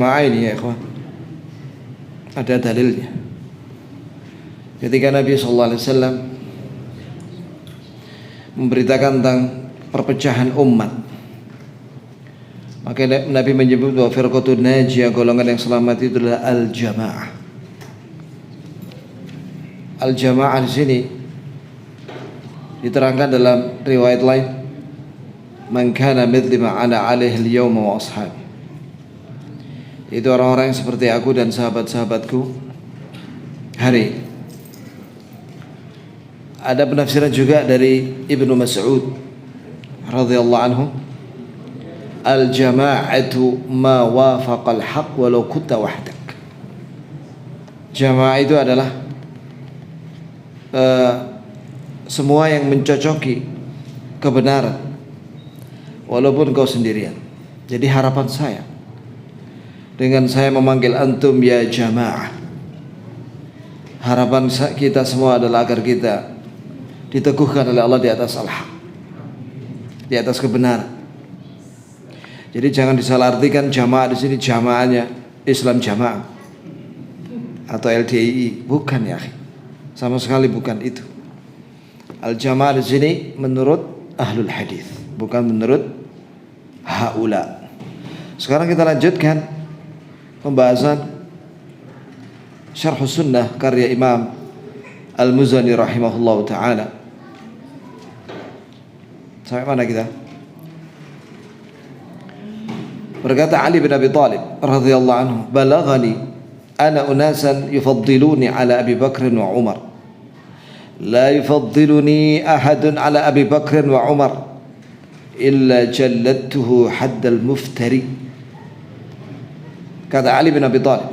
Ini ya ikhwan, ada dalilnya. Ketika Nabi SAW memberitakan tentang perpecahan umat, maka Nabi menyebut bahwa firqatun najiyah, golongan yang selamat itu adalah al-jamaah. Al-jamaah di sini diterangkan dalam riwayat lain, man kana mithli ma ana alaihi al-yawma wa ashabi. Itu orang-orang yang seperti aku dan sahabat-sahabatku hari ini. Ada penafsiran juga dari Ibnu Mas'ud radhiyallahu anhu, al-jama'atu ma wafaqal haqq walau kunta wahdak. Jamaah itu adalah semua yang mencocoki kebenaran walaupun kau sendirian. Jadi harapan saya dengan saya memanggil antum ya jamaah, harapan kita semua adalah agar kita diteguhkan oleh Allah di atas al-haq, di atas kebenaran. Jadi jangan disalahartikan jamaah di sini jamaahnya Islam Jamaah atau LDII, bukan ya, sama sekali bukan itu. Al-jamaah di sini menurut ahlul hadis, bukan menurut haula. Sekarang kita lanjutkan pembahasan Syarh Sunnah karya Imam Al-Muzani rahimahullah ta'ala. Sampai mana kita? Berkata Ali bin Abi Thalib radhiyallahu anhu, balaghani ana unasan yufaddiluni ala Abi Bakr wa Umar, la yufaddiluni ahadun ala Abi Bakr wa Umar illa jalladtuhu haddal muftari. Kata Ali bin Abi Thalib.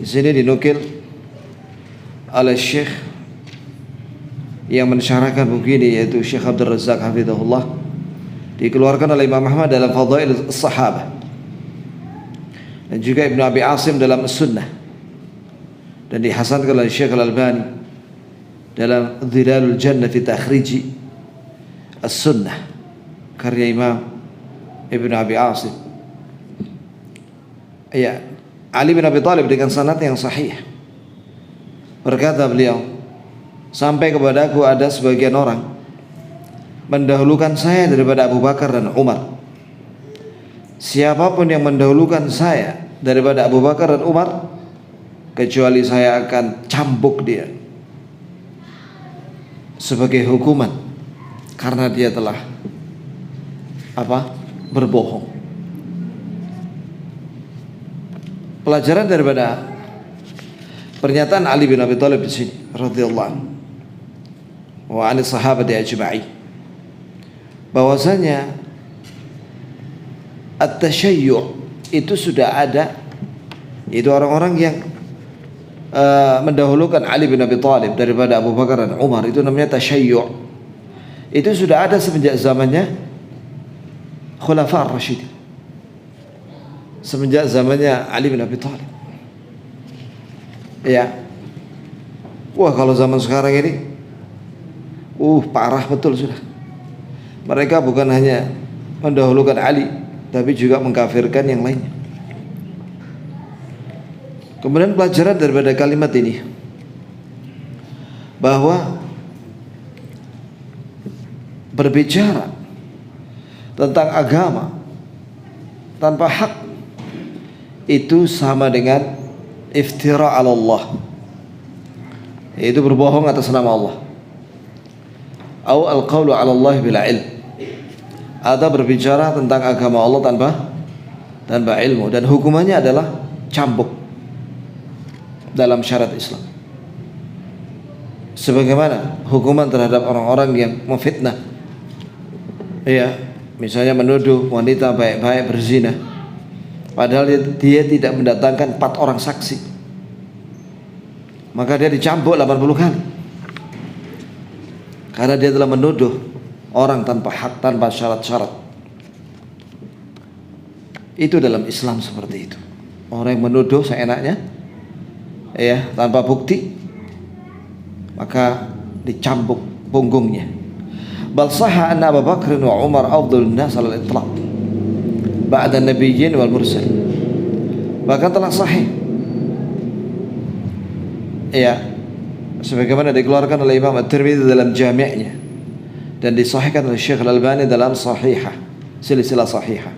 Di sini dinukil oleh Syekh yang mensyarahkan buku ini, yaitu Syekh Abdul Razak hafizahullah, dikeluarkan oleh Imam Ahmad dalam Fadail As-Sahabah dan juga Ibnu Abi Asim dalam As-Sunnah, dan dihasankan oleh Syekh Al-Albani dalam Dhilalul Jannah fi Takhriji As-Sunnah karya Imam Ibnu Abi Asim. Ya, Ali bin Abi Thalib dengan sanad yang sahih berkata beliau, sampai kepadaku ada sebagian orang mendahulukan saya daripada Abu Bakar dan Umar. Siapapun yang mendahulukan saya daripada Abu Bakar dan Umar, kecuali saya akan cambuk dia sebagai hukuman karena dia telah berbohong. Pelajaran daripada pernyataan Ali bin Abi Thalib di sini radhiyallahu anhu wa anis sahabati ajma'in, bahwasanya at-tasyayyu' itu sudah ada. Itu orang-orang yang mendahulukan Ali bin Abi Thalib daripada Abu Bakar dan Umar, itu namanya tasyayyu'. Itu sudah ada semenjak zamannya Khulafa ar-Rasyidin, semenjak zamannya Ali bin Abi Thalib. Ya. Wah, kalau zaman sekarang ini parah betul sudah. Mereka bukan hanya mendahulukan Ali, tapi juga mengkafirkan yang lainnya. Kemudian pelajaran daripada kalimat ini, bahwa berbicara tentang agama tanpa hak itu sama dengan iftira ala Allah, yaitu berbohong atas nama Allah, atau al-qawlu ala Allah bila ilm, atau berbicara tentang agama Allah tanpa ilmu, dan hukumannya adalah cambuk dalam syariat Islam, sebagaimana hukuman terhadap orang-orang yang memfitnah, ya, misalnya menuduh wanita baik-baik berzina padahal dia tidak mendatangkan 4 orang saksi, maka dia dicambuk 80 kali karena dia telah menuduh orang tanpa hak, tanpa syarat-syarat. Itu dalam Islam seperti itu. Orang yang menuduh seenaknya, ya, tanpa bukti, maka dicambuk punggungnya. Bal sahha anna Abu Bakr wa Umar afdhalun nas 'ala al-itlaq ba'da an-nabiyyin wal mursal. bahkan telah sahih. Ya, sebagaimana dikeluarkan oleh Imam At-Tirmidzi dalam Jami'-nya dan disahihkan oleh Syekh Al-Albani dalam Sahihah, silsilah Sahihah,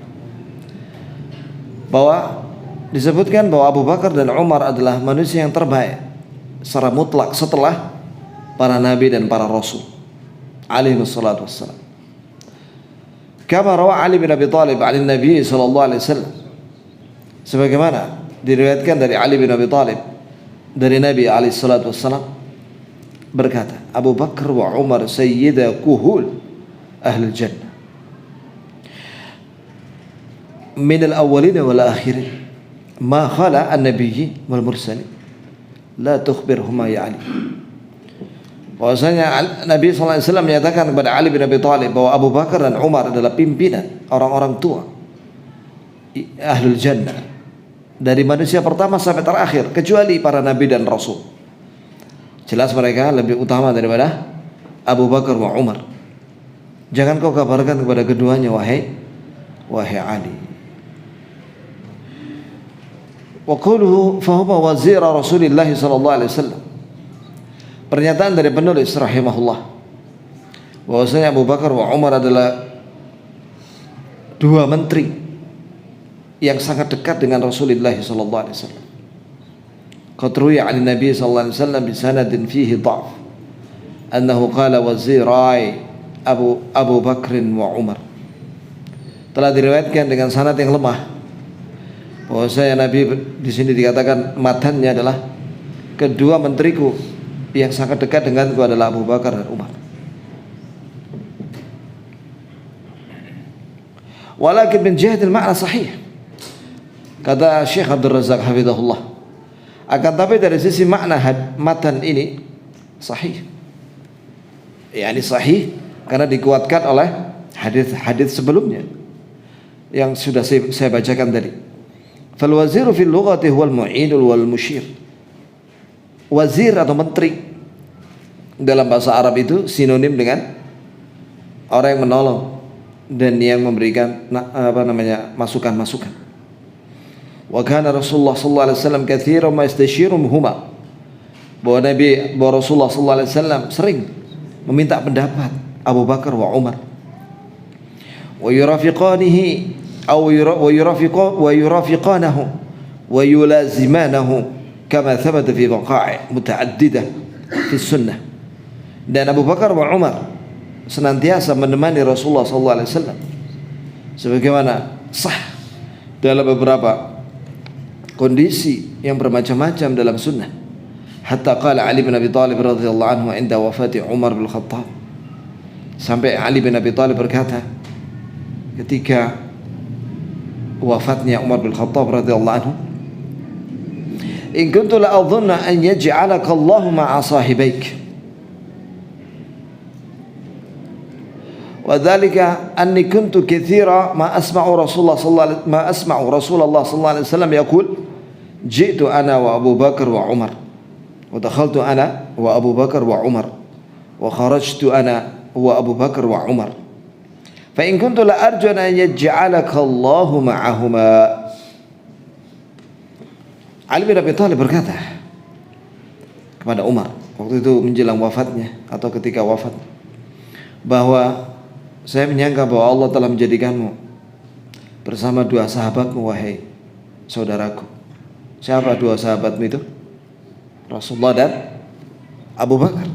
bahwa disebutkan bahwa Abu Bakar dan Umar adalah manusia yang terbaik secara mutlak setelah para nabi dan para rasul alaihi wassalatu wassalam. Kama rawa Ali bin Abi Thalib an Nabi sallallahu alaihi wasallam, sebagaimana diriwayatkan dari Ali bin Abi Thalib dari Nabi alaihi salatu wassalam berkata, Abu Bakar wa Umar sayyida kuhul ahli jannah min al-awwalin wal akhirin ma khala an-nabiyyi wal mursalin la tukhbirhuma ya Ali. Bahwasanya Nabi SAW menyatakan kepada Ali bin Abi Thalib bahwa Abu Bakar dan Umar adalah pimpinan orang-orang tua ahlul jannah dari manusia pertama sampai terakhir, kecuali para nabi dan rasul. Jelas mereka lebih utama daripada Abu Bakar wa Umar. Jangan kau kabarkan kepada keduanya wahai Ali. Wa quluhu fa huwa wazir Rasulillah sallallahu alaihi wasallam. Pernyataan dari penulis rahimahullah bahwasanya Abu Bakar wa Umar adalah dua menteri yang sangat dekat dengan Rasulullah sallallahu alaihi wasallam. Qad ruwiya 'an Nabi sallallahu alaihi wasallam bi sanadin fihi dha'f annahu qala wazirai Abu Bakr wa Umar. Telah diriwayatkan dengan sanad yang lemah bahwasanya Nabi di sini dikatakan matannya adalah kedua menteriku yang sangat dekat denganku adalah Abu Bakar dan Umar. Walakin min jihadil ma'na sahih, kata Syekh Abdul Razak hafizahullah, akan tapi dari sisi makna matan ini sahih, yakni sahih karena dikuatkan oleh hadis-hadis sebelumnya yang sudah saya bacakan tadi. Fal waziru fil lughati huwal mu'inul wal musyir. Wazir atau menteri dalam bahasa Arab itu sinonim dengan orang yang menolong dan yang memberikan masukan-masukan. Wa kana Rasulullah sallallahu alaihi wasallam katsiran ma yastashiruhuma. Bahwa Rasulullah sallallahu alaihi wasallam sering meminta pendapat Abu Bakar wa Umar. Wa yurafiqanihi wa yurafiqanahu wa yulazimanahu kama thabata fi waqa'i mutaaddidah fi sunnah. Dan Abu Bakar wa Umar senantiasa menemani Rasulullah sallallahu alaihi wasallam sebagaimana sah dalam beberapa kondisi yang bermacam-macam dalam sunnah. Hatta qala Ali bin Abi Thalib radhiyallahu anhu inda wafati Umar bin Khattab, sampai Ali bin Abi Thalib berkata ketika wafatnya Umar bin Khattab radhiyallahu anhu, in kuntu la adhunna an yaj'alaka Allahu ma'a sahibaik wa dhalika anni kuntu katsira ma asma'u Rasulullah sallallahu alaihi wasallam yaqul ji'tu ana wa Abu Bakar wa Umar wa dakhaltu ana wa Abu Bakar wa Umar wa kharajtu ana wa Abu Bakar wa Umar fa in kuntu la arju an yaj'alaka Allahu ma'ahuma. Ali bin Abi Thalib berkata kepada Umar waktu itu menjelang wafatnya atau ketika wafat, bahwa saya menyangka bahwa Allah telah menjadikanmu bersama dua sahabatmu wahai saudaraku. Siapa dua sahabatmu itu? Rasulullah dan Abu Bakar.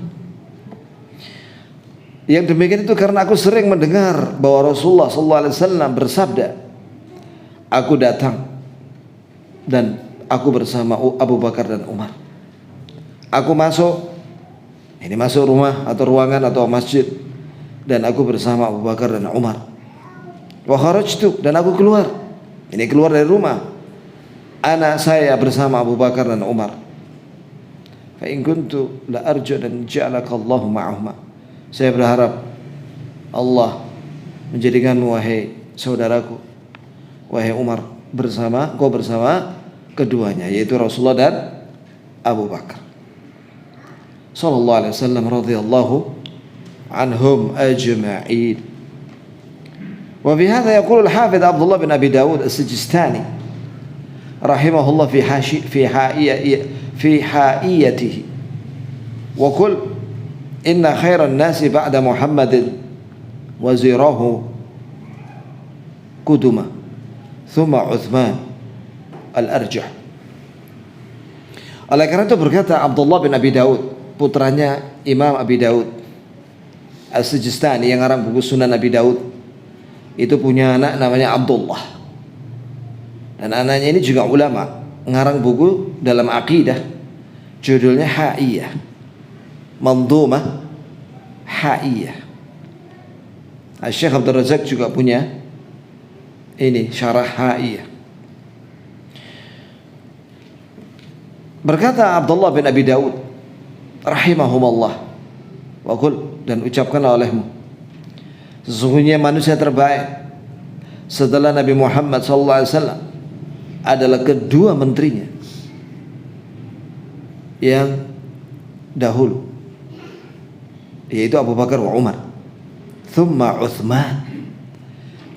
Yang demikian itu karena aku sering mendengar bahwa Rasulullah SAW bersabda, aku datang dan aku bersama Abu Bakar dan Umar. Aku masuk rumah atau ruangan atau masjid dan aku bersama Abu Bakar dan Umar. Wa kharajtu, dan aku keluar. Ini keluar dari rumah. Saya bersama Abu Bakar dan Umar. Fa in kuntu la arju an ja'alaka Allahu ma'ahuma. Saya berharap Allah menjadikanmu wahai saudaraku, wahai Umar, bersama keduanya, yaitu Rasulullah dan Abu Bakar sallallahu alaihi wasallam radhiyallahu anhum ajma'in. Wa bi hadha yaqulu al-Hafidz Abdullah bin Abi Dawud as-Sijistani rahimahullah fi haiyatihi wa qul inna khairan nasi ba'da Muhammadin wazirahu Quduma thumma Uthman al-Arjah. Oleh karena itu berkata Abdullah bin Abi Daud, putranya Imam Abi Daud As-Sijistani yang ngarang buku Sunan Abi Daud, itu punya anak namanya Abdullah, dan anaknya ini juga ulama, ngarang buku dalam akidah judulnya Haiyah, Mandhumah Haiyah. Syekh Abdul Razak juga punya ini syarah Haiyah. Berkata Abdullah bin Abi Daud rahimahumullah, wa qul, dan ucapkanlah olehmu, sesungguhnya manusia terbaik setelah Nabi Muhammad SAW adalah kedua menterinya yang dahulu, yaitu Abu Bakar wa Umar, thumma Uthman,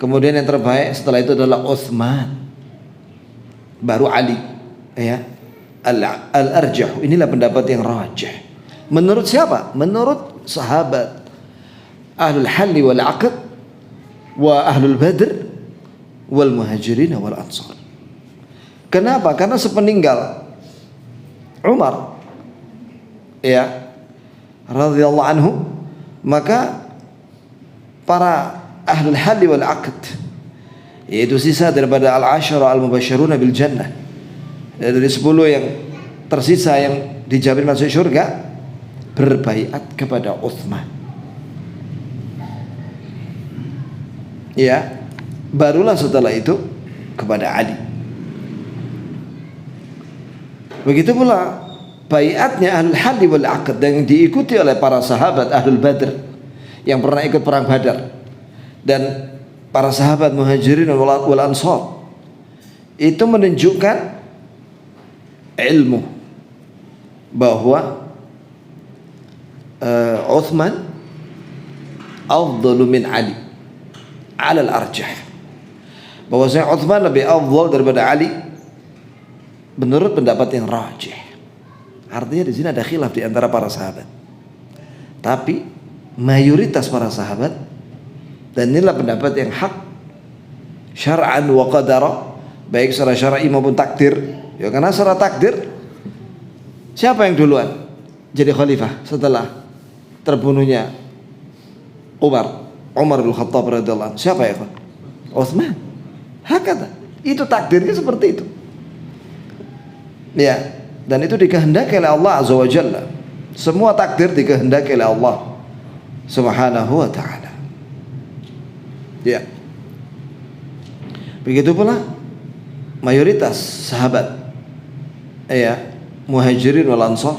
kemudian yang terbaik setelah itu adalah Uthman, baru Ali, ya. Al-Arjah, inilah pendapat yang rajih. Menurut siapa? Menurut sahabat Ahlul Halli wal Aqd wa Ahlul Badr wal Muhajirin wal Ansar. Kenapa? Karena sepeninggal Umar, ya, radhiyallahu anhu, maka para Ahlul Halli wal Aqd, yaitu sisa daripada al-ashara al-mubasysyiruna bil jannah, dari 10 yang tersisa yang dijamin masuk surga, berbaiat kepada Uthman, ya, barulah setelah itu kepada Ali. Begitu pula baiatnya Ahlul Halli wal Aqd yang diikuti oleh para sahabat Ahlul Badr yang pernah ikut perang Badar, dan para sahabat Muhajirin wal Ansar, itu menunjukkan ilmu bahwa Uthman afdalu min Ali ala al-arjah, bahwasanya Uthman lebih afdal daripada Ali menurut pendapat yang rajih. Artinya di sini ada khilaf di antara para sahabat, tapi mayoritas para sahabat, dan inilah pendapat yang hak syar'an wa qadara, baik secara syar'i maupun takdir. Ya, karena secara takdir, siapa yang duluan jadi khalifah setelah terbunuhnya Umar bin Khattab radhiyallahu anhu? Siapa ya, kawan? Utsman. Hakata. Itu takdirnya seperti itu. Ya, dan itu dikehendaki oleh Allah Azza wa Jalla. Semua takdir dikehendaki oleh Allah Subhanahu wa taala. Ya. Begitu pula mayoritas sahabat, ya, Muhajirin wal Ansar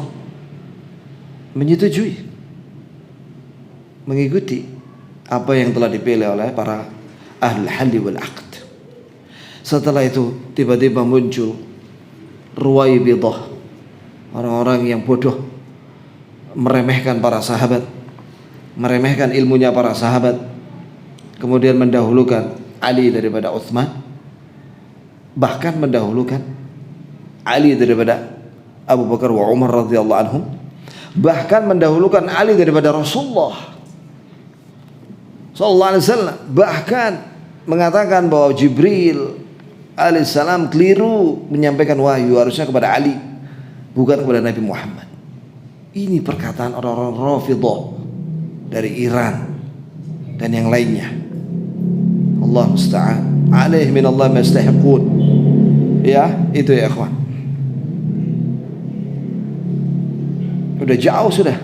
menyetujui, mengikuti apa yang telah dipilih oleh para Ahlul Halli wal Aqd. Setelah itu tiba-tiba muncul Ruwaibidah, orang-orang yang bodoh, meremehkan para sahabat, meremehkan ilmunya para sahabat, kemudian mendahulukan Ali daripada Uthman, bahkan mendahulukan Ali daripada Abu Bakar wa Umar radhiyallahu anhum, bahkan mendahulukan Ali daripada Rasulullah sallallahu alaihi wasallam, bahkan mengatakan bahwa Jibril alaihissalam keliru menyampaikan wahyu, harusnya kepada Ali bukan kepada Nabi Muhammad. Ini perkataan orang-orang Rafidhah dari Iran dan yang lainnya. Allah musta'an, alaih min Allah ma yastahiqun. Ya, itu ya ikhwan. Udah jauh sudah.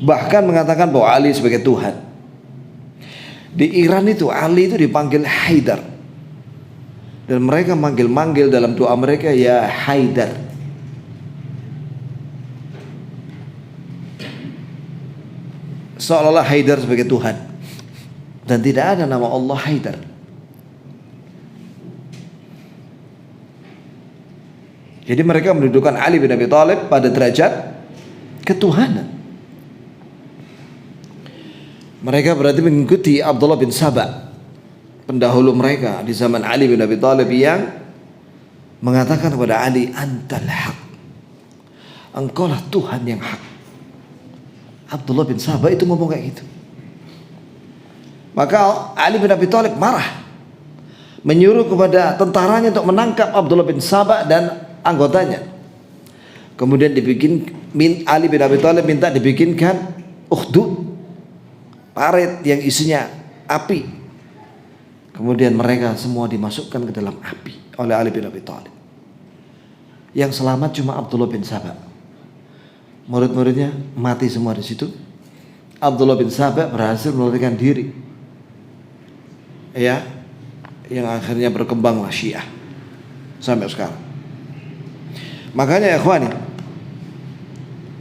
Bahkan mengatakan bahwa Ali sebagai Tuhan. Di Iran itu Ali itu dipanggil Haidar, dan mereka manggil-manggil dalam doa mereka, ya Haidar. Seolah-olah Haidar sebagai Tuhan, dan tidak ada nama Allah Haidar. Jadi mereka mendudukan Ali bin Abi Thalib pada derajat ketuhanan. Mereka berarti mengikuti Abdullah bin Saba, pendahulu mereka di zaman Ali bin Abi Thalib, yang mengatakan kepada Ali, antal haq, engkaulah Tuhan yang hak. Abdullah bin Sabah itu ngomong kayak gitu. Maka Ali bin Abi Thalib marah, menyuruh kepada tentaranya untuk menangkap Abdullah bin Sabah dan anggotanya. Kemudian Ali bin Abi Thalib minta dibikinkan ukhdud, parit yang isinya api. Kemudian mereka semua dimasukkan ke dalam api oleh Ali bin Abi Thalib. Yang selamat cuma Abdullah bin Sabah. Murid-muridnya mati semua di situ. Abdullah bin Sabah berhasil melarikan diri. Ya, yang akhirnya berkembanglah Syiah sampai sekarang. Makanya ya ikhwani,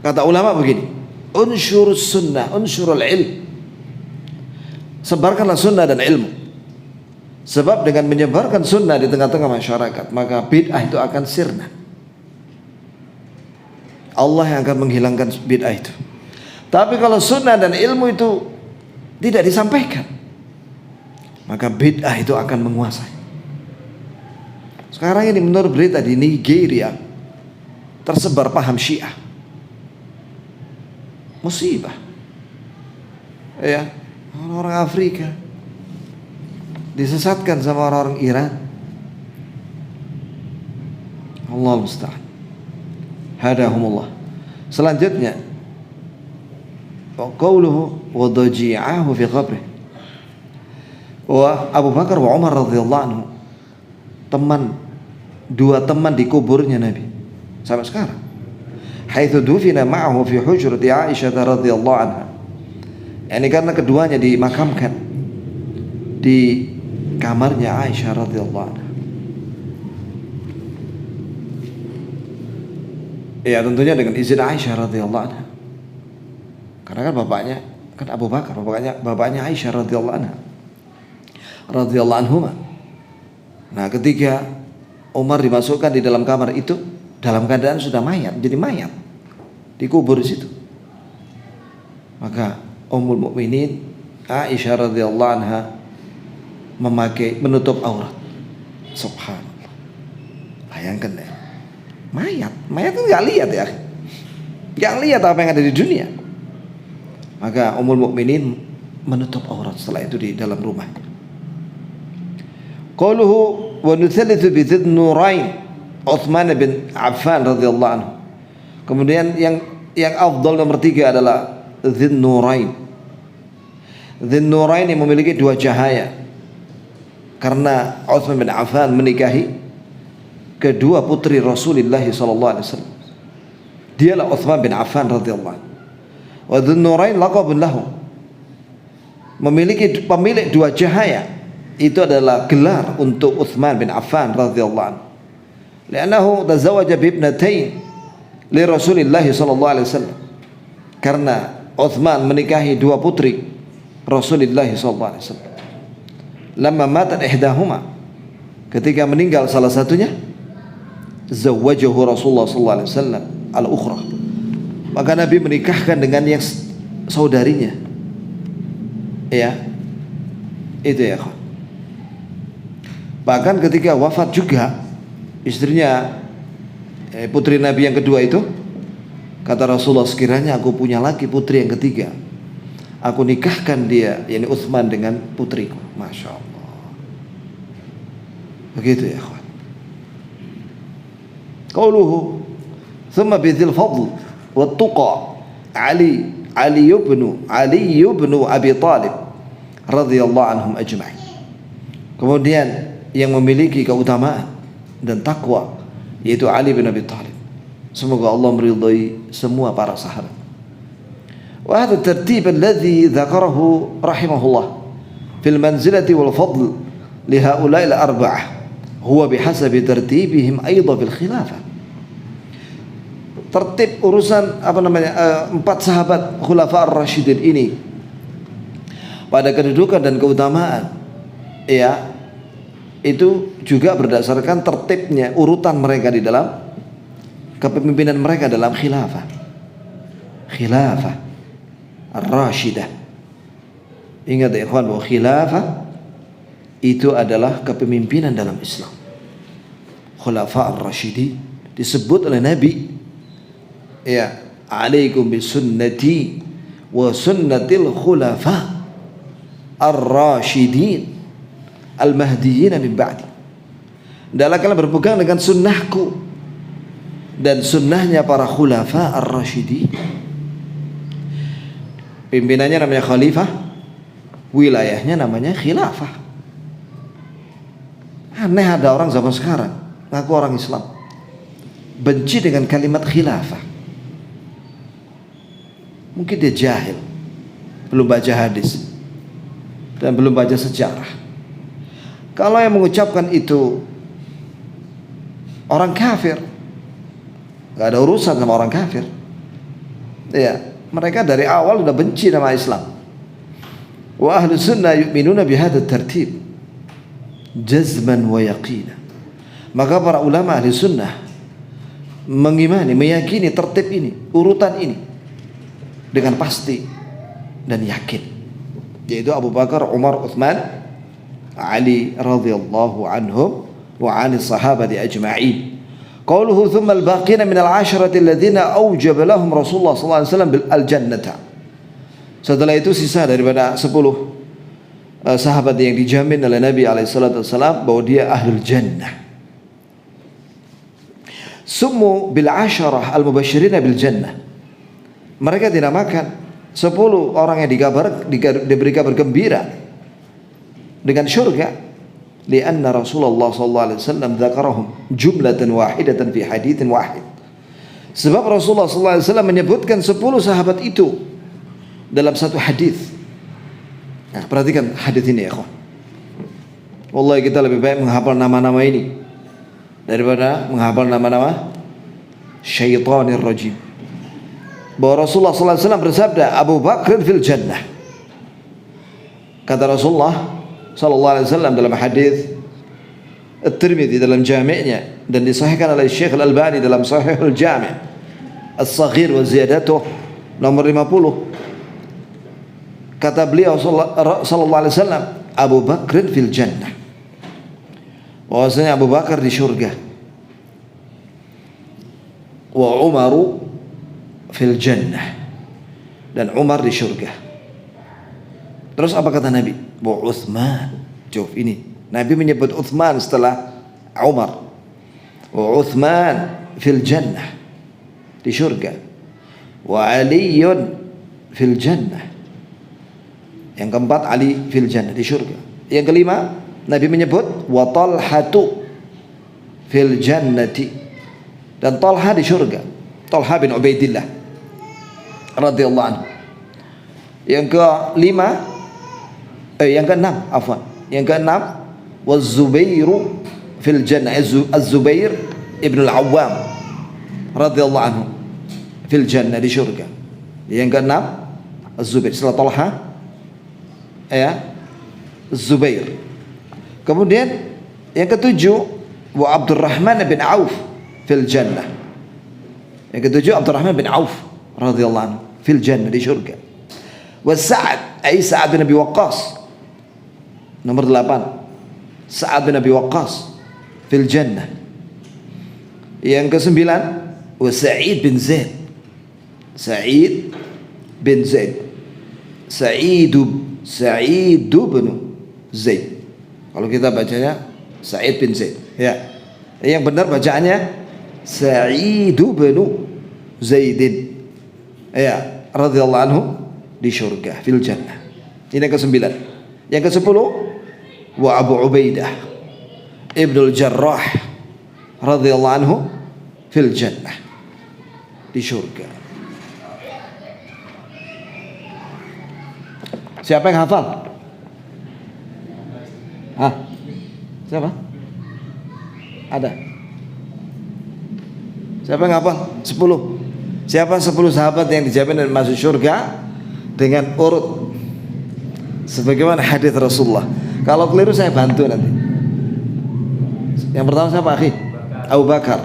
kata ulama begini, unsyurus sunnah, unsyurul ilm. Sebarkanlah sunnah dan ilmu. Sebab dengan menyebarkan sunnah di tengah-tengah masyarakat, maka bid'ah itu akan sirna. Allah yang akan menghilangkan bid'ah itu. Tapi kalau sunnah dan ilmu itu tidak disampaikan, maka bid'ah itu akan menguasai. Sekarang ini menurut berita di Nigeria tersebar paham Syiah. Musibah. Ya, orang Afrika disesatkan sama orang-orang Iran. Allah musta'an. Hadahumullah. Selanjutnya, qauluhu wa daji'ahu fi qabrih. Wa Abu Bakar wa Umar radhiyallahu anhu, dua teman di kuburnya Nabi sampai sekarang. Haitsu dufina ma'ahu fi hujrati Aisyah radhiyallahu anha. Yani karena keduanya dimakamkan di kamarnya Aisyah radhiyallahu anha. Ya tentunya dengan izin Aisyah radhiyallahu anha. Karena kan bapaknya kan Abu Bakar, bapaknya Aisyah radhiyallahu anha. Radhiyallahu anhuma. Nah, ketika Umar dimasukkan di dalam kamar itu dalam keadaan sudah mayat, jadi mayat dikubur di situ. Maka Ummul Mukminin Aisyah radhiyallahu anha menutup aurat. Subhanallah. Bayangkan ya. Mayat itu nggak lihat ya. Nggak lihat apa yang ada di dunia. Maka Ummul Mukminin menutup aurat setelah itu di dalam rumah. Qauluhu wa nuthalithu bi dzin nurain Utsman bin Affan radhiyallahu anhu. Kemudian yang afdal nomor 3 adalah dzin nurain. Dzin nurain yang memiliki dua cahaya. Karena Utsman bin Affan menikahi kedua putri Rasulullah sallallahu alaihi wasallam. Dialah Utsman bin Affan radhiyallahu anhu. Wa dzin nurain laqabun lahu. Pemilik dua cahaya itu adalah gelar untuk Utsman bin Affan radhiyallahu anhu. Li'annahu tazawaja bi ibnatain li Rasulillah sallallahu alaihi wasallam. Karena Utsman menikahi dua putri Rasulullah sallallahu alaihi wasallam. Lamma matat ihdahuma, ketika meninggal salah satunya, zawajahu Rasulullah sallallahu alaihi wasallam al-ukhra. Maka Nabi menikahkan dengan yang saudarinya. Ya. Itu ya, kawan. Bahkan ketika wafat juga istrinya putri Nabi yang kedua itu, kata Rasulullah, sekiranya aku punya lagi putri yang ketiga, aku nikahkan dia, yakni Utsman, dengan putriku. Masya Allah. Begitu ya kawan. Qauluhu thumma bidhil fadl wa tuqa Ali ibn Abi Talib radhiyallahu anhum ajma'in. Kemudian yang memiliki keutamaan dan takwa yaitu Ali bin Abi Thalib. Semoga Allah meridai semua para sahabat. Wa hadha at-tartib alladhi dzakarahu rahimahullah fil manzilati wal fadl li haula'i al-arba'ah huwa bihasabi tartibihim aidan fil khilafah. Tertib urusan empat sahabat khulafa ar-rasyidin ini pada kedudukan dan keutamaan, ya, itu juga berdasarkan tertibnya urutan mereka di dalam kepemimpinan mereka dalam khilafah ar-rasyidah. Ingat ya ikhwan, bahwa khilafah itu adalah kepemimpinan dalam Islam. khulafa ar-rasyidin. Disebut oleh Nabi, ya, alaikum bisunnati wa sunnatil khulafa ar-rasyidin al-mahdiyyin min ba'di. Hendaklah kalian berpegang dengan sunnahku dan sunnahnya para khulafa ar-rasyidin. Pimpinannya namanya khalifah, wilayahnya namanya khilafah. Aneh ada orang zaman sekarang ngaku orang Islam benci dengan kalimat khilafah. Mungkin dia jahil, belum baca hadis dan belum baca sejarah. Kalau yang mengucapkan itu orang kafir, gak ada urusan sama orang kafir. Ya, mereka dari awal sudah benci nama Islam. Wa ahlu sunnah yu'minuna bihadha tartib jazman wa yaqina. Maka para ulama ahli sunnah mengimani, meyakini tertib ini, urutan ini dengan pasti dan yakin, yaitu Abu Bakar, Umar, Uthman, Ali radhiyallahu anhum wa 'ani sahabati ajma'in. Qauluhu thumma al-baqina min al-'asharati alladhina awjaba lahum Rasulullah sallallahu alaihi wasallam bil al-jannata. Setelah itu sisa daripada 10 sahabat yang dijamin oleh Nabi alaihi salatu wasallam bahwa dia ahlul jannah. Summu bil 'asharah al-mubasysyirin bil jannah. Mereka dinamakan 10 orang yang diberi kabar gembira dengan syurga. Lianna Rasulullah sallallahu alaihi wasallam dzakarahum jumlatan wahidatan fi haditsin wahid. Sebab Rasulullah sallallahu alaihi wasallam menyebutkan 10 sahabat itu dalam satu hadis. Nah, perhatikan hadis ini ya, kawan. Wallahi kita lebih baik menghafal nama-nama ini daripada menghafal nama-nama syaitanir rajim. Bahwa Rasulullah sallallahu alaihi wasallam bersabda, Abu Bakr fil jannah. Kata Rasulullah sallallahu alaihi wasallam dalam hadis At-Tirmidzi dalam jami'nya dan disahihkan oleh Syekh Al-Albani dalam Sahihul Jami' As-Saghir wa Ziyadatuh nomor 50. Kata beliau sallallahu alaihi wasallam, Abu Bakr fil jannah. Bahwasanya Abu Bakar di surga. Wa Umaru fil jannah. Dan Umar di surga. Terus apa kata Nabi? Wa Uthman. Jawab ini. Nabi menyebut Uthman setelah Umar. Wa Uthman fil jannah. Di surga. Wa Aliyun fil jannah. Yang keempat Ali fil jannah, di surga. Yang kelima Nabi menyebut wa Talhatu fil jannati. Dan Talha di surga. Talha bin Ubaidillah radhiyallahu anhu. Yang kelima yang keenam, afwan. Yang keenam waz-Zubairu fil jannah. Az-Zubair ibn al-Awwam radhiyallahu anhu fil jannah, di surga. Yang keenam Az-Zubair setelah Talha, ya, Az-Zubair. Kemudian yang ketujuh wa Abdurrahman bin Auf fil jannah. Yang ketujuh Abdurrahman bin Auf radhiyallahu anhu fil jannah, di surga. Wa Sa'ad, ai Sa'ad bin Abi Waqqas. Nomor 8 Sa'ad bin Abi Waqqas fil jannah. Yang ke-9 wa Sa'id bin Zaid. Sa'id bin Zaid. Sa'id bin Zaid. Kalau kita bacanya Sa'id bin Zaid, ya. Yang benar bacaannya Sa'id bin Zaidin, ya, radhiyallahu anhu, di surga fil jannah. Ini yang ke-9. Yang ke-10 wa Abu Ubaidah Ibnul Jarrah radhiyallahu anhu fil jannah, di surga. Siapa yang hafal? Hah? Siapa? Ada? Siapa yang hafal? 10. Siapa 10 sahabat yang dijamin dan masuk surga dengan urut sebagaimana hadis Rasulullah? Kalau keliru saya bantu nanti. Yang pertama siapa, akhi? Abu Bakar,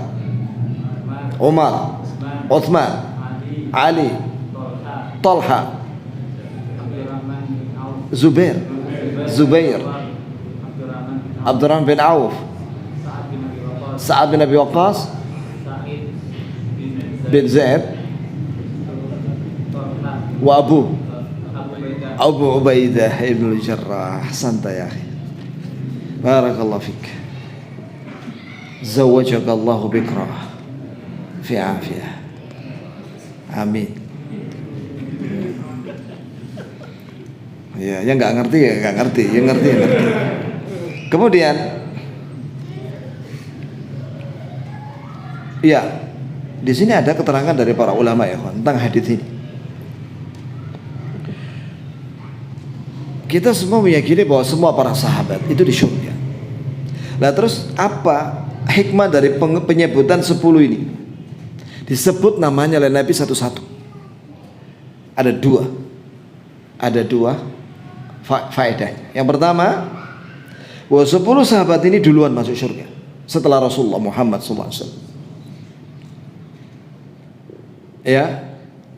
Umar, Uthman, Ali, Talha, Zubair, Abdurrahman bin Auf, Sa'ad bin Abi Waqqas bin Zaid wa Abu Ubaidah ibn al-Jarrah. Santai ya akhi. Barakallahu fik. Zawwajaka Allahu bikra fi afiyah. Amin. Ya, yang nggak ngerti ya nggak ngerti, yang ngerti ya ngerti. Kemudian, ya, di sini ada keterangan dari para ulama ya tentang hadis ini. Kita semua meyakini bahwa semua para sahabat itu di surga. Nah terus apa hikmah dari penyebutan 10 ini? Disebut namanya oleh Nabi satu-satu. Ada dua faedahnya. Yang pertama, bahwa 10 sahabat ini duluan masuk surga setelah Rasulullah Muhammad SAW. Ya,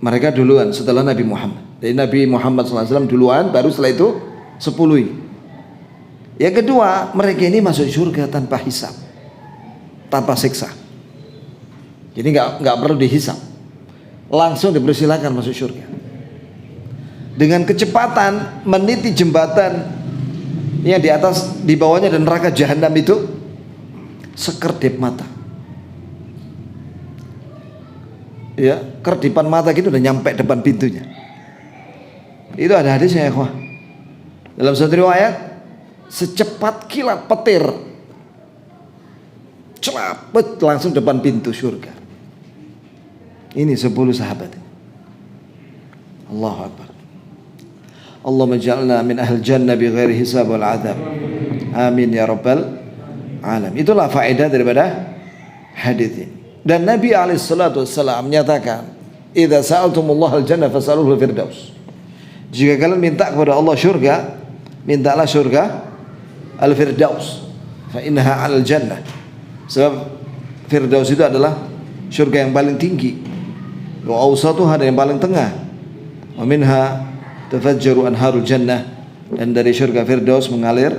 mereka duluan setelah Nabi Muhammad. Jadi Nabi Muhammad SAW duluan, baru setelah itu 10 ini. Yang kedua, mereka ini masuk surga tanpa hisab, tanpa siksa. Jadi nggak perlu dihisab, langsung dipersilakan masuk surga. Dengan kecepatan meniti jembatan yang di atas, di bawahnya dan neraka jahanam itu sekedip mata. Ya, kerdipan mata gitu udah nyampe depan pintunya. Itu ada hadisnya ya, dalam satu riwayat, secepat kilat petir, celapet langsung depan pintu surga. Ini 10 sahabat. Allahu Akbar. Allahumma ja'alna min ahli jannah bi ghairi hisab wal adab. Amin ya rabbal alamin. Itulah faedah daripada hadis ini. Dan Nabi alaihissalatu wassalam menyatakan, idza sa'altumullah al-jannah fas'aluhu al-firdaus. Jika kalian minta kepada Allah surga, mintalah surga al-firdaus. Fa innaha 'alal jannah. Sebab firdaus itu adalah surga yang paling tinggi. Wa awsatuha, yang paling tengah. Wa minha tafajjaru anharul jannah, dan dari surga firdaus mengalir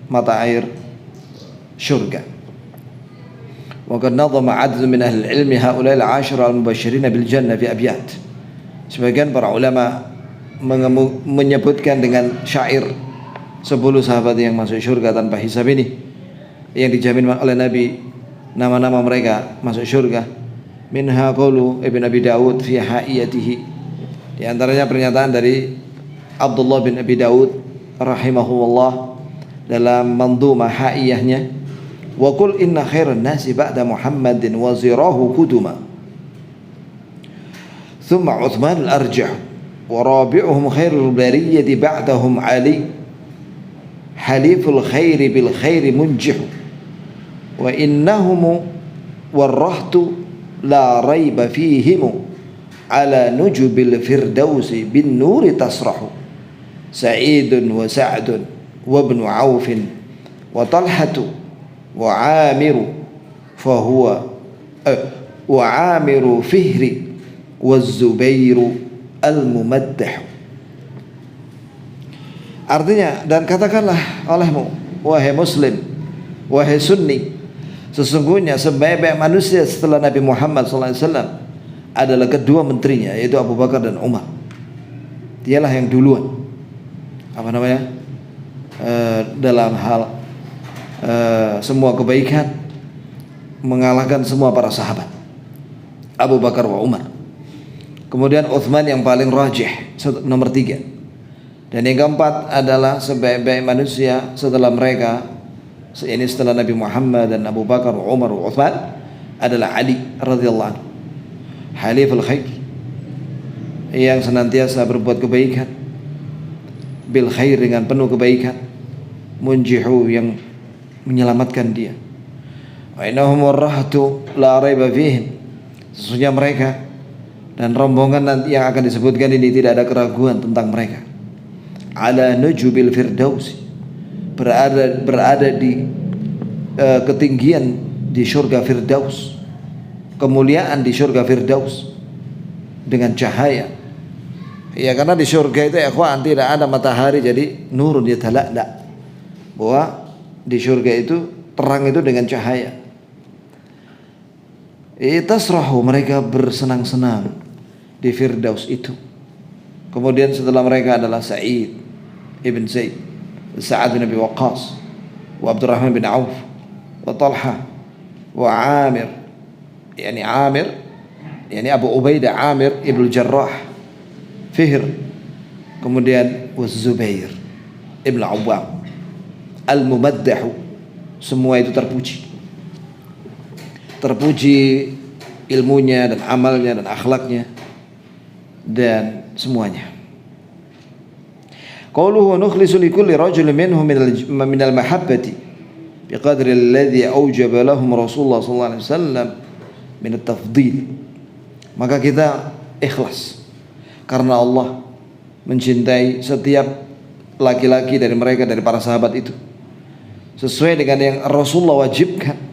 mata air surga. Wa qad nadhama 'adadun min ahli al-'ilmi haula'i al-'ashara al-mubasysyirin bil jannah fi abyat. Sebagian para ulama menyebutkan dengan syair 10 sahabat yang masuk surga tanpa hisab ini, yang dijamin oleh Nabi nama-nama mereka masuk surga. Minha qaulu Ibn Abi Dawud fi haiyatihi. Di antaranya pernyataan dari Abdullah bin Abi Dawud rahimahullah dalam mandhumah haiyahnya, wa qul inna khairan nasi ba'da Muhammadin wa zirahu kuduma thumma Uthman al-arjah wa rabi'uhum khairul bariyati ba'dahum Ali haliful khairi bil khairi munjih wa innahum warrahtu la raiba fihim ala nujubil firdausi bin nuri tasrahu Sa'idun wa Sa'dun wa ibn Auf wa Talhatu wa Amiru fahuwa wa Amiru Fihri wa Zubairu al-Mumaddah. Artinya, dan katakanlah olehmu wahai muslim, wahai sunni, sesungguhnya sebaik-baik manusia setelah Nabi Muhammad SAW adalah kedua menterinya, yaitu Abu Bakar dan Umar. Dialah yang duluan dalam hal semua kebaikan, mengalahkan semua para sahabat, Abu Bakar wa Umar. Kemudian Uthman yang paling rajih, nomor 3. Dan yang keempat adalah sebaik-baik manusia setelah mereka, ini setelah Nabi Muhammad dan Abu Bakar, Umar, Uthman, adalah Ali radhiyallahu anhu, haliful khair, yang senantiasa berbuat kebaikan, bil khair, dengan penuh kebaikan, munjihu, yang menyelamatkan dia. Wa innahum warahtu la raiba fihim, sesungguhnya mereka dan rombongan nanti yang akan disebutkan ini tidak ada keraguan tentang mereka. Ala nujubil firdaus, berada di ketinggian di surga firdaus, kemuliaan di surga firdaus dengan cahaya. Ya, karena di surga itu ya ikhwan tidak ada matahari, jadi nurun yatala'la, bahwa di surga itu terang itu dengan cahaya. Tasrahu, mereka bersenang-senang di Firdaus itu. Kemudian setelah mereka adalah Sa'id ibn Zaid, Sa'ad bin Abi Waqqas, wa Abdurrahman bin Auf, wa Talha, wa Amir, yani Abu Ubaidah Amir ibn Jarrah, Fihr, kemudian wa Zubair ibn Awwam, Al-Mumaddahu. Semua itu terpuji ilmunya dan amalnya dan akhlaknya dan semuanya. Qauluhu nukhlisu likulli rajulin minhum minal mahabbati biqadri alladhi awjaba lahum Rasulullah sallallahu alaihi wasallam min at-tafdhil. Maka kita ikhlas karena Allah mencintai setiap laki-laki dari mereka, dari para sahabat itu, sesuai dengan yang Rasulullah wajibkan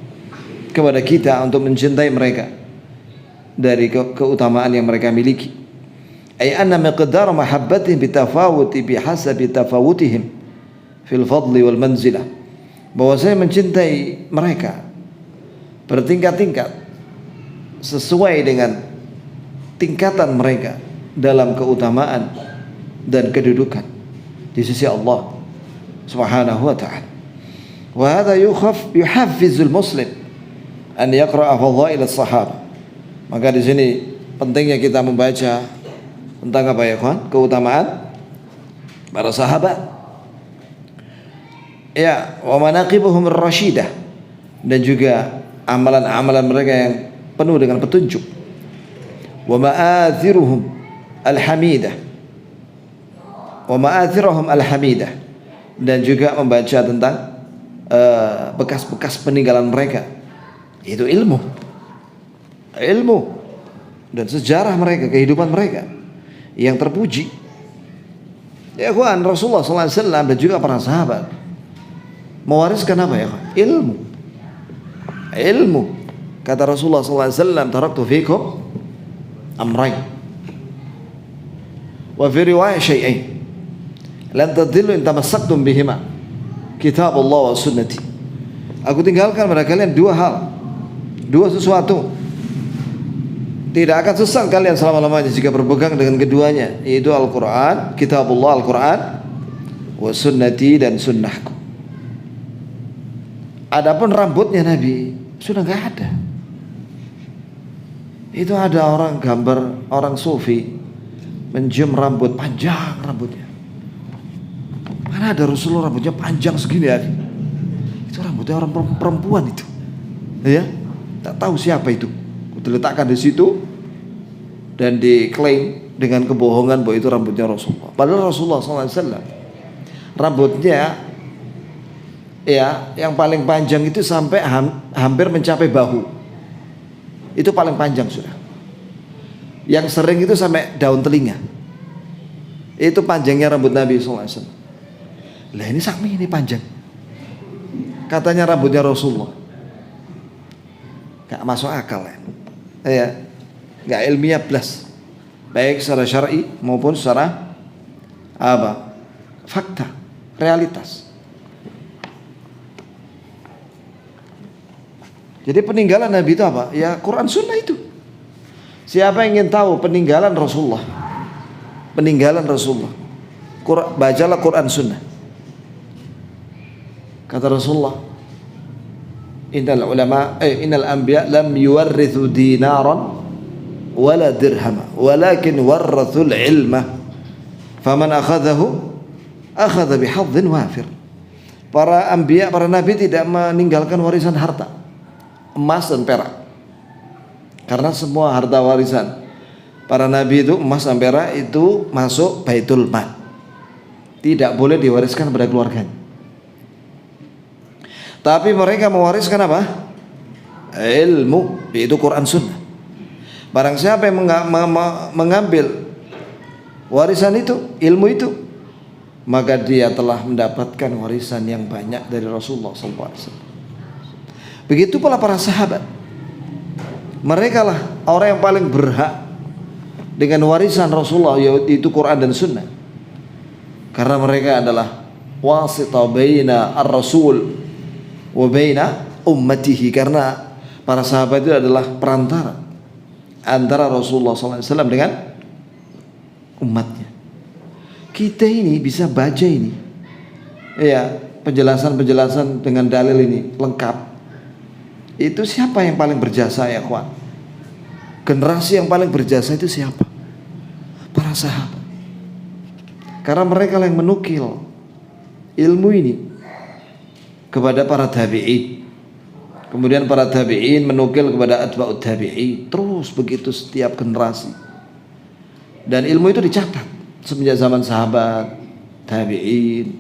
kepada kita untuk mencintai mereka dari keutamaan yang mereka miliki. Ay anna miqdar mahabbatihim bitafawuti bihasabi tafawutihim fil fadli wal manzilah. Bahwa saya mencintai mereka bertingkat-tingkat sesuai dengan tingkatan mereka dalam keutamaan dan kedudukan di sisi Allah Subhanahu wa ta'ala. Wa hadha yuhaffizul muslim an yaqra'a fadhail as-sahabah. Maka di sini pentingnya kita membaca tentang apa ya kawan? Keutamaan para sahabat. Ya, wa manaqibuhum ar-rasyidah, dan juga amalan-amalan mereka yang penuh dengan petunjuk. Wa ma'athiruhum al-hamidah. Wa ma'athiruhum al-hamidah, dan juga membaca tentang bekas-bekas peninggalan mereka, itu ilmu dan sejarah mereka, kehidupan mereka yang terpuji. Ya kawan, Rasulullah SAW dan juga para sahabat mewariskan apa ya kawan? Ilmu. Kata Rasulullah SAW, taraktu fikum amrayn wa fi riwayah syai'ain lan tadillu in tamassaktum bihima, kitab Allah wa sunnati. Aku tinggalkan pada kalian dua hal, dua sesuatu, tidak akan sesat kalian selama-lamanya jika berpegang dengan keduanya, yaitu Al-Quran, kitabullah Al-Quran, wa sunnati, dan sunnahku. Adapun rambutnya Nabi sudah gak ada. Itu ada orang gambar orang sufi mencium rambut, panjang rambutnya. Mana ada Rasulullah rambutnya panjang segini ya? Itu rambutnya orang perempuan itu, ya, tak tahu siapa itu. Diletakkan di situ dan diklaim dengan kebohongan bahwa itu rambutnya Rasulullah. Padahal Rasulullah SAW rambutnya ya yang paling panjang itu sampai hampir mencapai bahu. Itu paling panjang sudah. Yang sering itu sampai daun telinga. Itu panjangnya rambut Nabi SAW. Lah ini sakmi ini panjang. Katanya rambutnya Rasulullah. Gak masuk akal ya, gak ilmiah plus, baik secara syar'i maupun secara apa, fakta, realitas. Jadi peninggalan Nabi itu apa? Ya Quran Sunnah itu. Siapa yang ingin tahu peninggalan Rasulullah, bacalah Quran Sunnah. Kata Rasulullah, innal anbiya lam yuwarrithu dinaran wala dirhama walakin warrathul ilma faman akhadhahu akhadha bihadhin wafir. Para anbiya, para nabi tidak meninggalkan warisan harta emas dan perak, karena semua harta warisan para nabi itu emas dan perak itu masuk baitul mal, tidak boleh diwariskan pada keluarganya. Tapi mereka mewariskan apa? Ilmu, yaitu Quran Sunnah. Barang siapa yang mengambil warisan itu, ilmu itu, maka dia telah mendapatkan warisan yang banyak dari Rasulullah SAW. Begitu pula para sahabat. Mereka lah orang yang paling berhak dengan warisan Rasulullah, yaitu Quran dan Sunnah. Karena mereka adalah wasitah baina ar-Rasul wa baina ummatihi, karena Para sahabat itu adalah perantara antara Rasulullah SAW dengan umatnya. Kita ini bisa baca ini, ya, penjelasan-penjelasan dengan dalil ini lengkap. Itu siapa yang paling berjasa ya kawan? Generasi yang paling berjasa itu siapa? Para sahabat. Karena mereka yang menukil ilmu ini kepada para tabi'in. Kemudian para tabi'in menukil kepada atba'ut tabi'in. Terus begitu setiap generasi. Dan ilmu itu dicatat semenjak zaman sahabat, tabi'in,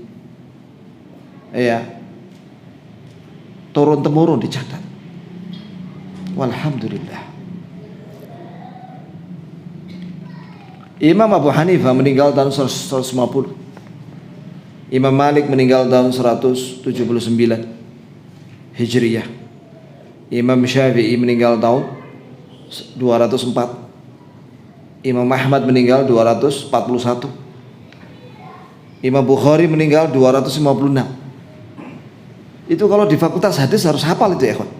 ya, turun temurun dicatat. Walhamdulillah. Imam Abu Hanifah meninggal tahun 150. Imam Malik meninggal tahun 179 Hijriyah. Imam Syafi'i meninggal tahun 204. Imam Ahmad meninggal 241. Imam Bukhari meninggal 256. Itu kalau di fakultas hadis harus hafal itu ya, kawan.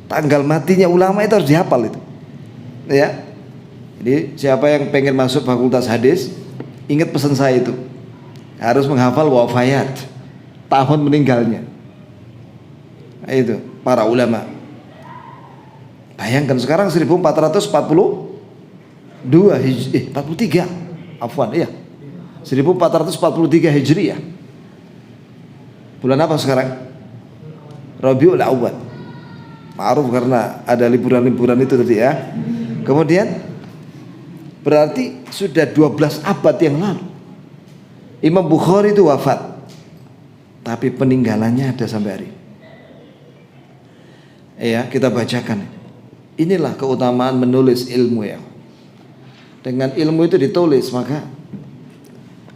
Tanggal matinya ulama itu harus dihafal itu. Ya. Jadi siapa yang pengen masuk fakultas hadis, ingat pesan saya itu. Harus menghafal wafayat, tahun meninggalnya. Nah, itu para ulama. Bayangkan sekarang 43 afwan, iya, 1443 Hijriah. Bulan apa sekarang? Rabiul Awwal. Ma'ruf karena ada liburan-liburan itu tadi ya. Kemudian berarti sudah 12 abad yang lalu Imam Bukhari itu wafat, tapi peninggalannya ada sampai hari ini. Ya, kita bacakan. Inilah keutamaan menulis ilmu ya. Dengan ilmu itu ditulis, maka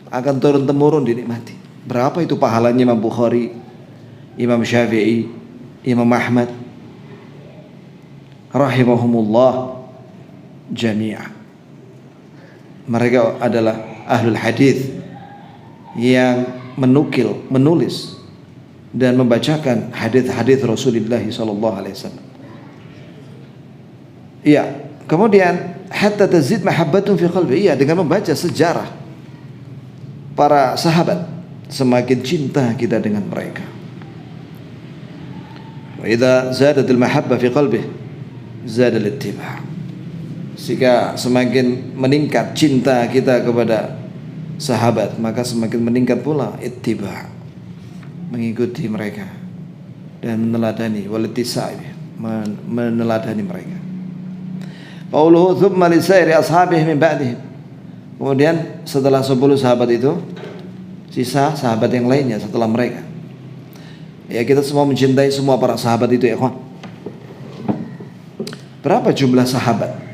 akan turun temurun dinikmati. Berapa itu pahalanya Imam Bukhari, Imam Syafi'i, Imam Ahmad rahimahumullah jami'ah. Mereka adalah ahlul hadis yang menukil, menulis dan membacakan hadis-hadis Rasulullah sallallahu alaihi wasallam. Iya, kemudian hatta tazid mahabbatun fi qalbi. Iya, dengan membaca sejarah para sahabat semakin cinta kita dengan mereka. Wa idza zadat al-mahabba fi qalbi zada al-ittiba'. Jika semakin meningkat cinta kita kepada sahabat, maka semakin meningkat pula ittiba', mengikuti mereka dan meneladani, walittisa'i, meneladani mereka. Qauluhu thumma li sairi ashabihi min ba'dihim. Kemudian setelah 10 sahabat itu, sisa sahabat yang lainnya setelah mereka. Ya, kita semua mencintai semua para sahabat itu ya, kawan. Berapa jumlah sahabat?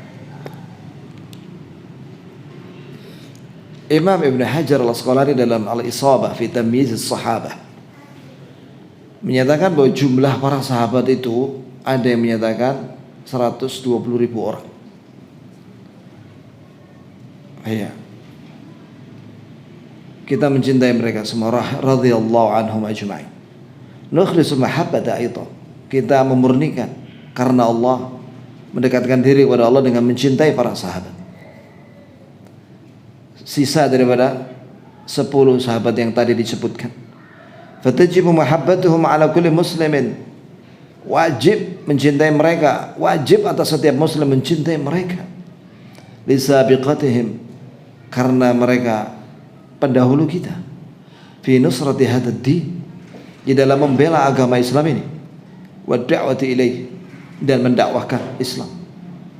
Imam Ibn Hajar al-Asqalani dalam Al-Isabah fi Tamyiz as-Sahabah menyatakan bahwa jumlah para sahabat itu ada yang menyatakan 120.000 orang. Iya. Kita mencintai mereka semua radhiyallahu anhum ajma'in. Nukhlisu mahabbata aidan. Kita memurnikan karena Allah, mendekatkan diri kepada Allah dengan mencintai para sahabat. Sisa daripada 10 sahabat yang tadi disebutkan. Fatajibu mahabbatuhum ala kulli muslimin. Wajib mencintai mereka, wajib atas setiap muslim mencintai mereka. Lisabiqatihim, karena mereka pendahulu kita. Fi nusrati hadzal din, di dalam membela agama Islam ini. Wa da'wati ilaihi, dan mendakwahkan Islam.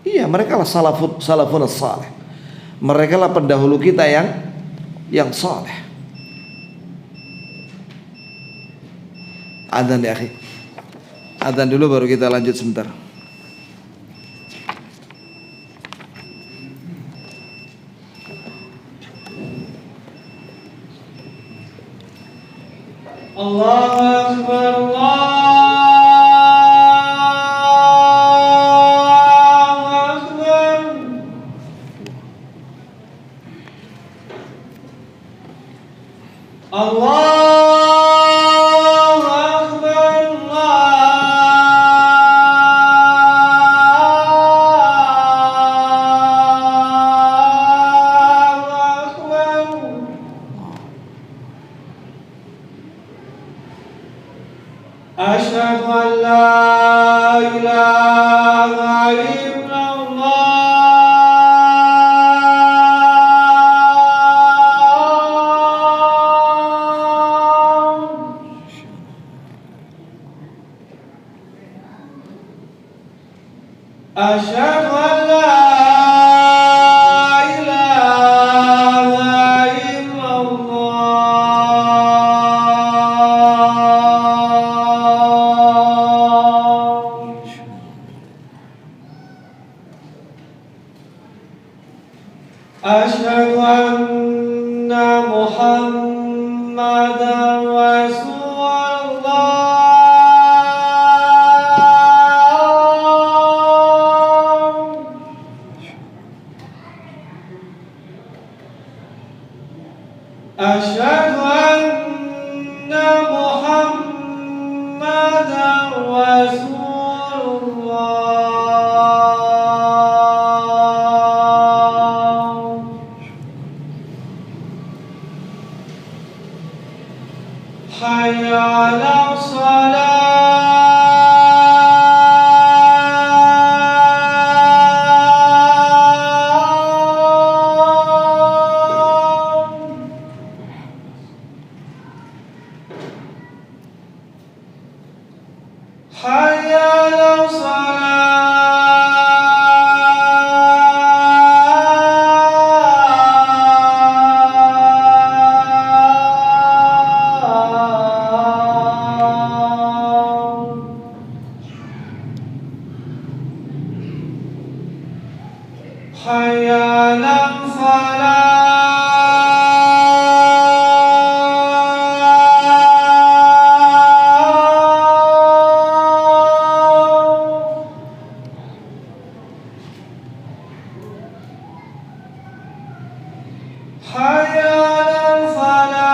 Iya, mereka lah salafun as-salih. Mereka lah pendahulu kita yang saleh. Adzan ya akhi. Adzan dulu baru kita lanjut sebentar. Allahu Akbar, Allahu Akbar. Allahu Akbar, Allahu ilaha illallah. Asyhadu an la ilaha illallah. Asyhadu anna Muhammadan Rasulullah. Asyhadu anna Muhammadan Rasulullah. Hayya 'ala shalah. Hayya 'ala salah. Hayya 'ala falah. Hayya 'ala falah.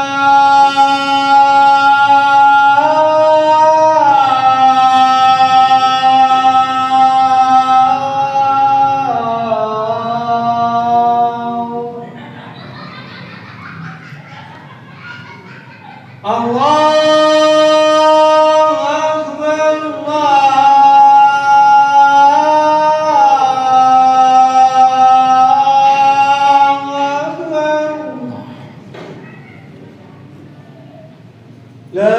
Allahu Akbar, Allahu Akbar. La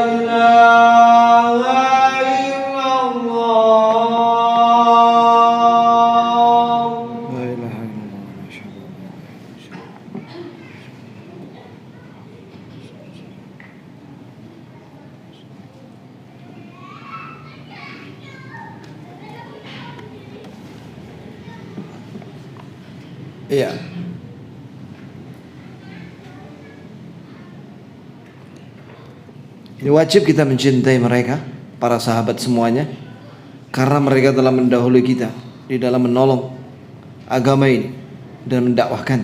ilaha illallah. La ilaha illallah. Asyhadu an la Iya. Ini wajib kita mencintai mereka, para sahabat semuanya, karena mereka telah mendahului kita di dalam menolong agama ini dan mendakwahkan.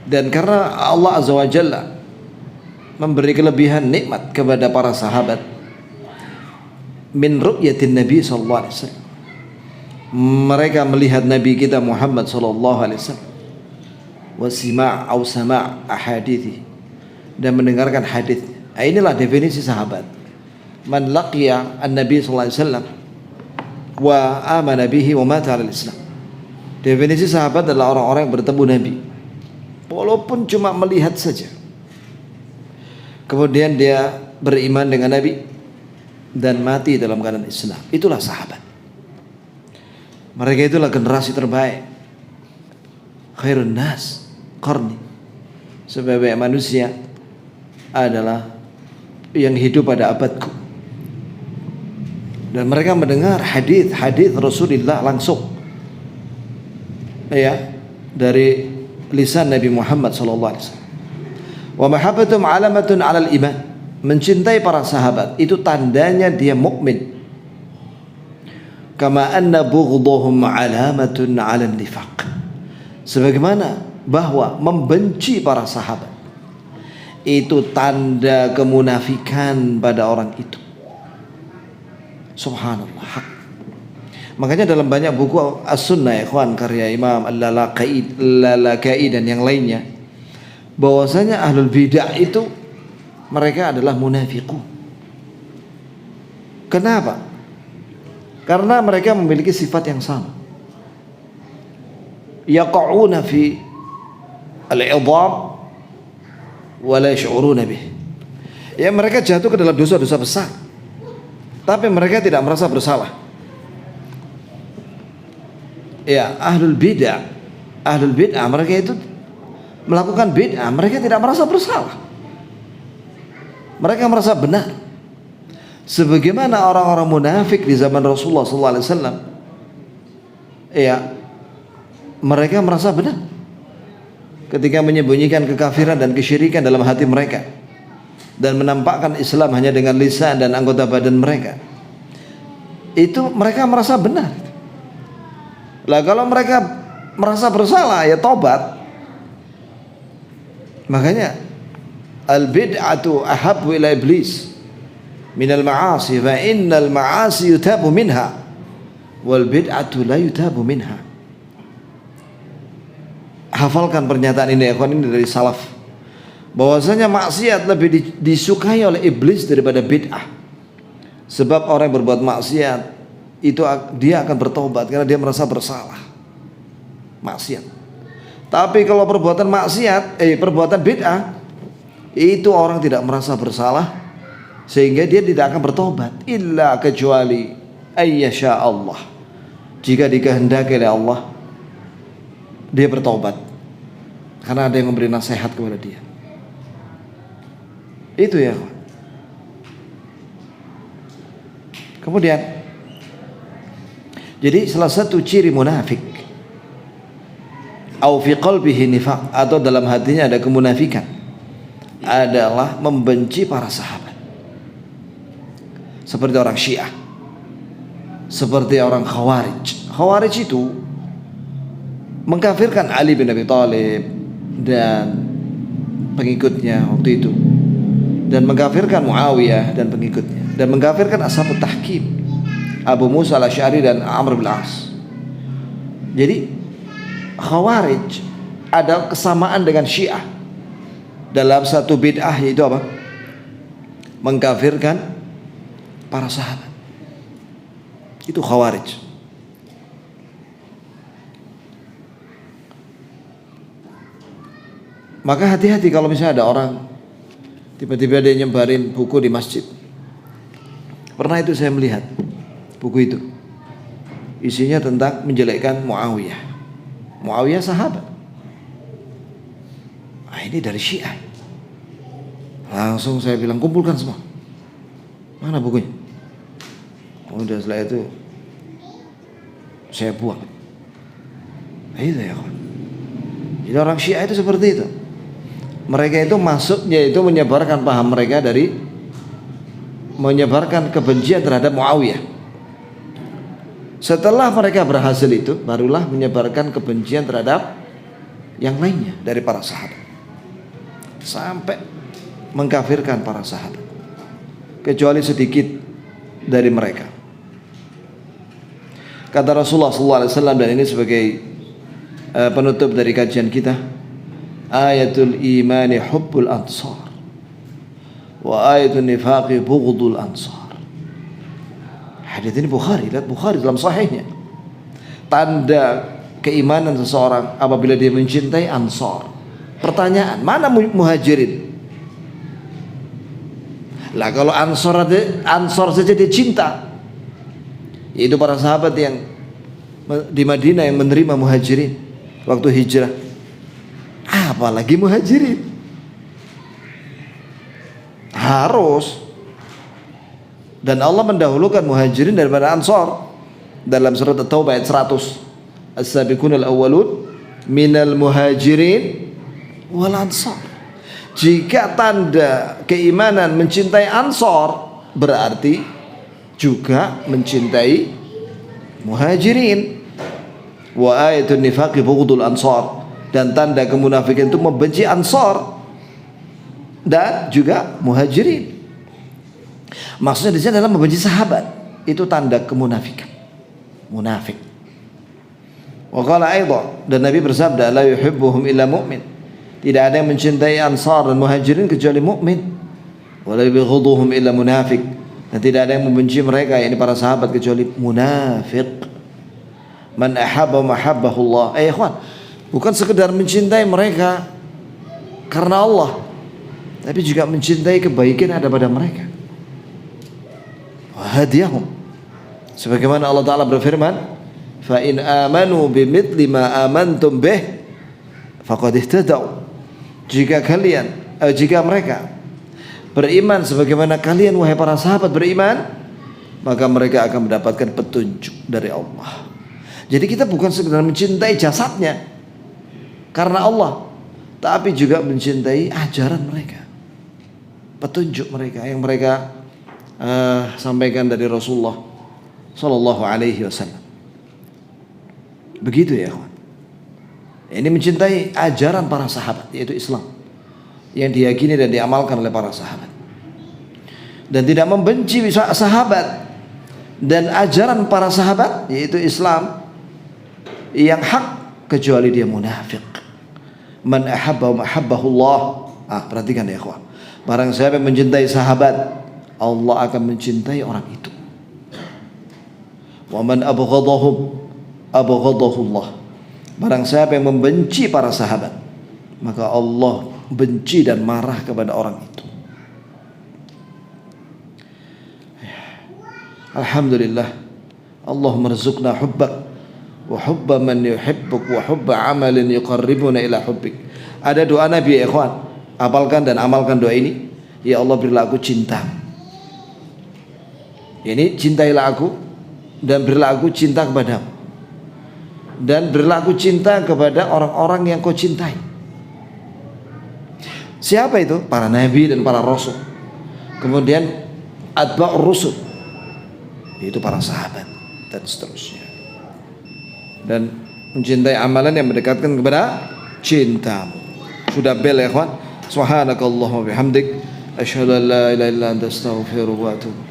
Dan karena Allah Azza wa Jalla memberi kelebihan nikmat kepada para sahabat min ru'yatin Nabi sallallahu alaihi wasallam. Mereka melihat Nabi kita Muhammad sallallahu alaihi wasallam wa sima' au sama' ahadithi, dan mendengarkan hadis. Inilah definisi sahabat. Man laqiya an-nabi sallallahu alaihi wasallam wa amana bihi wa mata 'ala al-islam. Definisi sahabat adalah orang-orang yang bertemu Nabi walaupun cuma melihat saja, kemudian dia beriman dengan Nabi dan mati dalam keadaan Islam. Itulah sahabat. Mereka itulah generasi terbaik. Khairun nas qarni. Sebaik manusia adalah yang hidup pada abadku. Dan mereka mendengar hadis Rasulullah langsung, ya, dari lisan Nabi Muhammad sallallahu alaihi wasallam. Wa mahabbatum alamatun 'alal iman. Mencintai para sahabat itu tandanya dia mukmin. Kama anna bughdhum 'alamatun 'alan nifaq. Sebagaimana bahwa membenci para sahabat itu tanda kemunafikan pada orang itu. Subhanallah. Makanya dalam banyak buku As-Sunnah, ya ikhwan, karya Imam Al-Lalaka'i dan yang lainnya, bahwasanya ahlul bidah itu mereka adalah munafiqun. Kenapa? Karena mereka memiliki sifat yang sama. Yaqa'una fi al-'idham wa la yash'uruna bih. Ya, mereka jatuh ke dalam dosa-dosa besar, tapi mereka tidak merasa bersalah. Ya, ahlul bid'ah mereka itu melakukan bid'ah, mereka tidak merasa bersalah. Mereka merasa benar. Sebagaimana orang-orang munafik di zaman Rasulullah SAW, ya, mereka merasa benar ketika menyembunyikan kekafiran dan kesyirikan dalam hati mereka dan menampakkan Islam hanya dengan lisan dan anggota badan mereka. Itu mereka merasa benar. Lah kalau mereka merasa bersalah, ya tobat. Makanya al-bid'atu ahabbu ila iblis minal ma'asi fa innal ma'asi yutabu minha wal bid'atu la yutabu minha. Hafalkan pernyataan ini, ini dari salaf, bahwasanya maksiat lebih disukai oleh iblis daripada bid'ah. Sebab orang yang berbuat maksiat itu dia akan bertobat karena dia merasa bersalah. Maksiat. Tapi kalau perbuatan perbuatan bid'ah, itu orang tidak merasa bersalah sehingga dia tidak akan bertobat, illa kecuali ayyasha Allah, jika dikehendaki oleh Allah dia bertobat karena ada yang memberi nasihat kepada dia. Itu ya. Kemudian, jadi salah satu ciri munafik, au fi qalbihi nifaq, atau dalam hatinya ada kemunafikan, adalah membenci para sahabat. Seperti orang Syiah, seperti orang Khawarij. Khawarij itu mengkafirkan Ali bin Abi Thalib dan pengikutnya waktu itu, dan mengkafirkan Muawiyah dan pengikutnya, dan mengkafirkan Ashabut Tahkim, Abu Musa al-Asy'ari dan Amr bin As. Jadi Khawarij ada kesamaan dengan Syiah dalam satu bid'ah, yaitu apa? Mengkafirkan para sahabat. Itu Khawarij. Maka hati-hati kalau misalnya ada orang tiba-tiba dia nyebarin buku di masjid. Pernah itu saya melihat buku itu, isinya tentang menjelekkan Muawiyah. Muawiyah sahabat. Nah, ini dari Syiah. Langsung saya bilang, kumpulkan semua. Mana bukunya? Udah setelah itu saya buang. Nah, itu ya kawan. Jadi orang Syiah itu seperti itu. Mereka itu masuknya itu menyebarkan paham mereka dari menyebarkan kebencian terhadap Muawiyah. Setelah mereka berhasil itu, barulah menyebarkan kebencian terhadap yang lainnya dari para sahabat, sampai mengkafirkan para sahabat, kecuali sedikit dari mereka. Kata Rasulullah SAW, dan ini sebagai penutup dari kajian kita, ayatul imani hubbul ansar wa ayatul nifaqi bughdul ansar. Hadis ini Bukhari, lihat Bukhari dalam sahihnya. Tanda keimanan seseorang apabila dia mencintai Ansar. Pertanyaan, mana Muhajirin? Lah kalau Ansar saja dia cinta, yaitu para sahabat yang di Madinah yang menerima Muhajirin waktu hijrah, apalagi Muhajirin. Harus. Dan Allah mendahulukan Muhajirin daripada Ansar dalam surat At-Taubah ayat 100. As-sabiqunal awwalun minal muhajirin wal ansar. Jika tanda keimanan mencintai Ansar, berarti juga mencintai Muhajirin. Wa ayatun nifaqi bughdul ansar, dan tanda kemunafikan itu membenci Ansar dan juga Muhajirin. Maksudnya di sini adalah membenci sahabat. Itu tanda kemunafikan. Munafik. Wa qala aidan, dan Nabi bersabda, la yuhibbuhum illa mu'min. Tidak ada yang mencintai Ansar dan Muhajirin kecuali mukmin. Wa la yubghiduhum illa munafik. Dan tidak ada yang membenci mereka, yakni para sahabat, kecuali munafik. Man ahabba mahabbahullah. Ikhwan, bukan sekedar mencintai mereka karena Allah, tapi juga mencintai kebaikan yang ada pada mereka. Wa hadiyahum. Sebagaimana Allah Ta'ala berfirman, fa in amanu bimithli ma amantum bih faqad ihtadaw. Jika mereka beriman sebagaimana kalian wahai para sahabat beriman, maka mereka akan mendapatkan petunjuk dari Allah. Jadi kita bukan sekedar mencintai jasadnya karena Allah, tapi juga mencintai ajaran mereka, petunjuk mereka yang mereka sampaikan dari Rasulullah Sallallahu Alaihi Wasallam. Begitu ya kawan. Ini mencintai ajaran para sahabat, yaitu Islam yang diyakini dan diamalkan oleh para sahabat, dan tidak membenci sahabat dan ajaran para sahabat, yaitu Islam yang hak, kecuali dia munafik. Man ahabba mahabbahullah. Perhatikan ya ikhwan, barang siapa yang mencintai sahabat, Allah akan mencintai orang itu. Wa man abghadahum abghadahullah. Barang siapa yang membenci para sahabat, maka Allah benci dan marah kepada orang itu. Alhamdulillah, Allah merzuqna hubbak wa hubba man yuhibbuk wa hubba amalin yuqarribuna ila hubbik. Ada doa Nabi ya ikhwan, hafalkan dan amalkan doa ini. Ya Allah, berilah aku cinta. Ini cintailah aku dan berilah aku cinta kepadamu, dan berilah aku cinta kepada orang-orang yang kau cintai. Siapa itu? Para nabi dan para rasul. Kemudian atba'ur rusul, yaitu para sahabat dan seterusnya. Dan mencintai amalan yang mendekatkan kepada cintamu. Sudah bel ya ikhwan. Subhanakallahumma bihamdik, asyhadu an la ilaha illa anta astaghfiruka wa atubu.